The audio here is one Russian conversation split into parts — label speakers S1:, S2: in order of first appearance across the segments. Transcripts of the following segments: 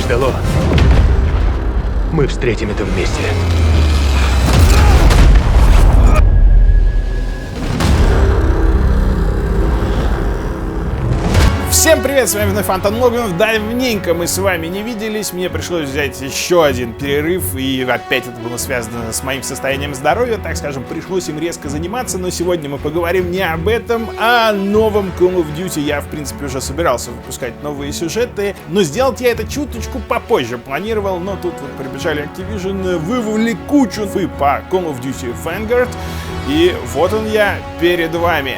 S1: ждало, мы встретим это вместе.
S2: Всем привет, с вами вновь Антон Логвинов. Давненько мы с вами не виделись, мне пришлось взять еще один перерыв, и опять это было связано с моим состоянием здоровья, так скажем, пришлось им резко заниматься, но сегодня мы поговорим не об этом, а о новом Call of Duty. Я, в принципе, уже собирался выпускать новые сюжеты, но сделать я это чуточку попозже планировал, но тут вот прибежали Activision, вывели кучу инфы по Call of Duty Vanguard, и вот он я перед вами.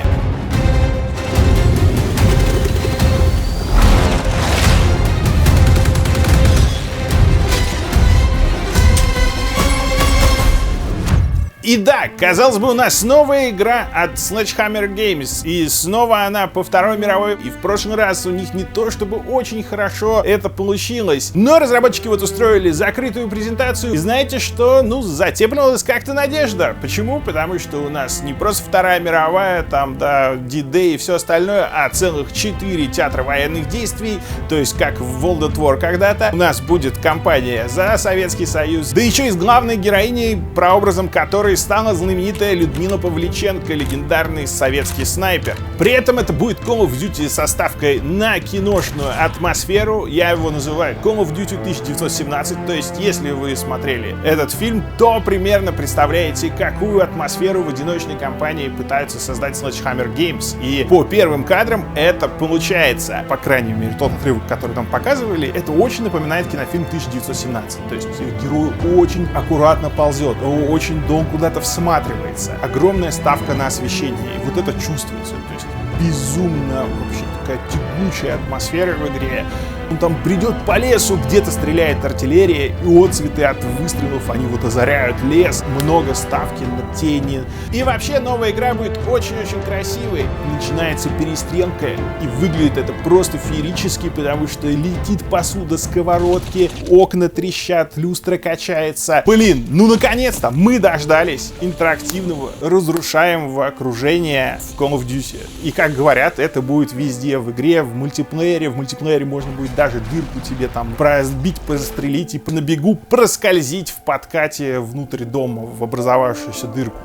S2: И да, казалось бы, у нас новая игра от Sledgehammer Games, и снова она по Второй мировой, и в прошлый раз у них не то чтобы очень хорошо это получилось, но разработчики вот устроили закрытую презентацию, и знаете что, затеплилась как-то надежда. Почему? Потому что у нас не просто Вторая мировая, там, да, D-Day и все остальное, а целых 4 театра военных действий, то есть как в World at War когда-то. У нас будет кампания за Советский Союз, да еще и с главной героиней, прообразом которой стала знаменитая Людмила Павличенко, легендарный советский снайпер. При этом это будет Call of Duty со ставкой на киношную атмосферу. Я его называю Call of Duty 1917. То есть, если вы смотрели этот фильм, то примерно представляете, какую атмосферу в одиночной кампании пытаются создать Sledgehammer Games. И по первым кадрам это получается. По крайней мере, тот отрывок, который там показывали, это очень напоминает кинофильм 1917. То есть, герой очень аккуратно ползет, очень долго куда-то всматривается. Огромная ставка на освещение. И вот это чувствуется. То есть безумно вообще такая тягучая атмосфера в игре. Он там бредет по лесу, где-то стреляет артиллерия, и отцветы от выстрелов, они вот озаряют лес. Много ставки на тени. И вообще новая игра будет очень-очень красивой. Начинается перестрелка, и выглядит это просто феерически, потому что летит посуда, сковородки, окна трещат, люстра качается. Блин, наконец-то мы дождались интерактивного, разрушаемого окружения в Call of Duty. И как говорят, это будет везде в игре, в мультиплеере. В мультиплеере можно будет даже дырку тебе там пробить, прострелить и на бегу проскользить в подкате внутрь дома, в образовавшуюся дырку.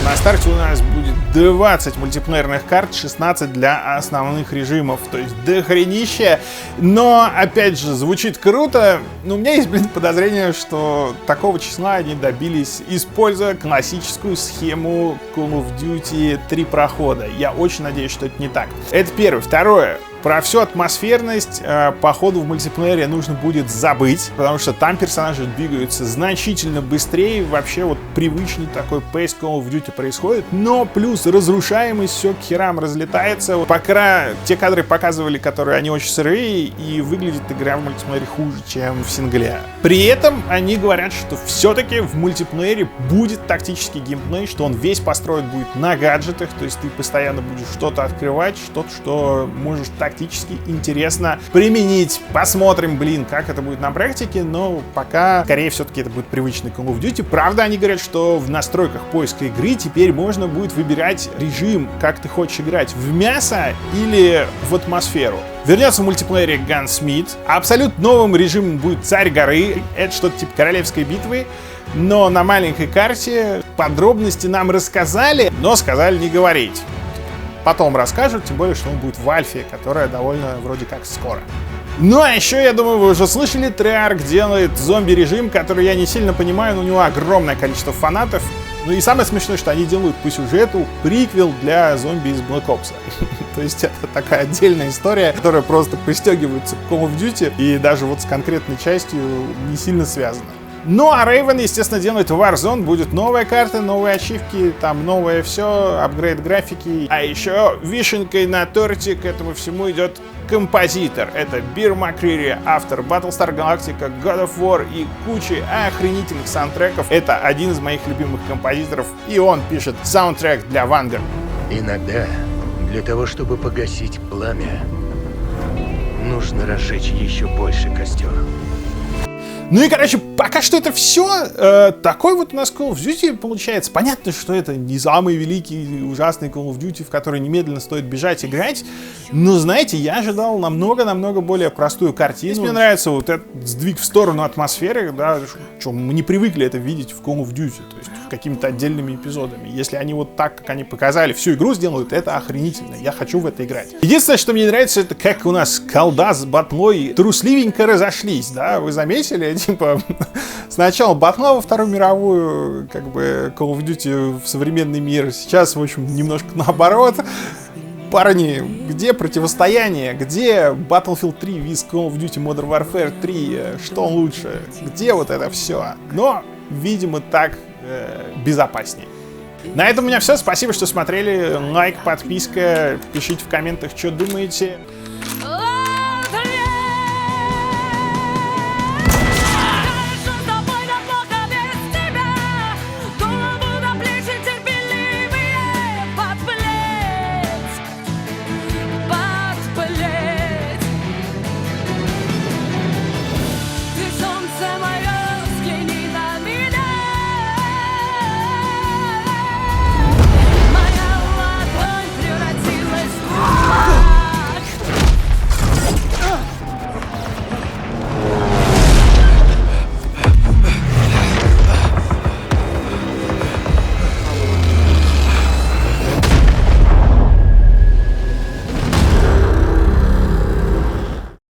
S2: На старте у нас будет 20 мультиплеерных карт, 16 для основных режимов, то есть дохренища. Но, опять же, звучит круто. Но у меня есть, подозрение, что такого числа они добились, используя классическую схему Call of Duty 3 прохода. Я очень надеюсь, что это не так. Это первое. Второе. Про всю атмосферность по ходу в мультиплеере нужно будет забыть, потому что там персонажи двигаются значительно быстрее, вообще вот привычный такой пейс Call of Duty происходит, но плюс разрушаемость все к херам разлетается. Пока те кадры показывали, которые они очень сырые, и выглядит игра в мультиплеере хуже, чем в сингле. При этом они говорят, что все-таки в мультиплеере будет тактический геймплей, что он весь построен будет на гаджетах, то есть ты постоянно будешь что-то открывать, что-то, что можешь тактически интересно применить. Посмотрим, как это будет на практике, но пока, скорее, все-таки это будет привычный Call of Duty. Правда, они говорят, что в настройках поиска игры теперь можно будет выбирать режим, как ты хочешь играть, в мясо или в атмосферу. Вернется в мультиплеере Gunsmith. Абсолютно новым режимом будет Царь горы. Это что-то типа королевской битвы. Но на маленькой карте подробности нам рассказали, но сказали не говорить. Потом расскажут, тем более, что он будет в альфе, которая довольно вроде как скоро. Ну а еще, я думаю, вы уже слышали, Treyarch делает зомби-режим, который я не сильно понимаю, но у него огромное количество фанатов. Ну и самое смешное, что они делают по сюжету приквел для зомби из Black Ops. То есть это такая отдельная история, которая просто пристегивается к Call of Duty и даже вот с конкретной частью не сильно связана. Ну а Raven, естественно, делает Warzone, будет новая карта, новые ачивки, там новое все, апгрейд графики. А еще вишенкой на торте к этому всему идет композитор. Это Beer McCreary, автор Battlestar Galactica, God of War и кучи охренительных саундтреков. Это один из моих любимых композиторов, и он пишет саундтрек для Vanguard.
S1: Иногда для того, чтобы погасить пламя, нужно разжечь еще больше костер.
S2: Ну и, короче, пока что это все. Такой вот у нас Call of Duty получается. Понятно, что это не самый великий, ужасный Call of Duty, в который немедленно стоит бежать играть. Но, знаете, я ожидал намного более простую картину. Мне нравится вот этот сдвиг в сторону атмосферы, да, что мы не привыкли это видеть в Call of Duty, то есть какими-то отдельными эпизодами. Если они вот так, как они показали, всю игру сделают, это охренительно. Я хочу в это играть. Единственное, что мне не нравится, это как у нас колда с батлой трусливенько разошлись, да, вы заметили? Типа, сначала батла во Вторую мировую, как бы, Call of Duty в современный мир, сейчас, в общем, немножко наоборот. Парни, где противостояние? Где Battlefield 3 with Call of Duty Modern Warfare 3? Что лучше? Где вот это все? Но, видимо, так безопаснее. На этом у меня все. Спасибо, что смотрели. Лайк, подписка. Пишите в комментах, что думаете.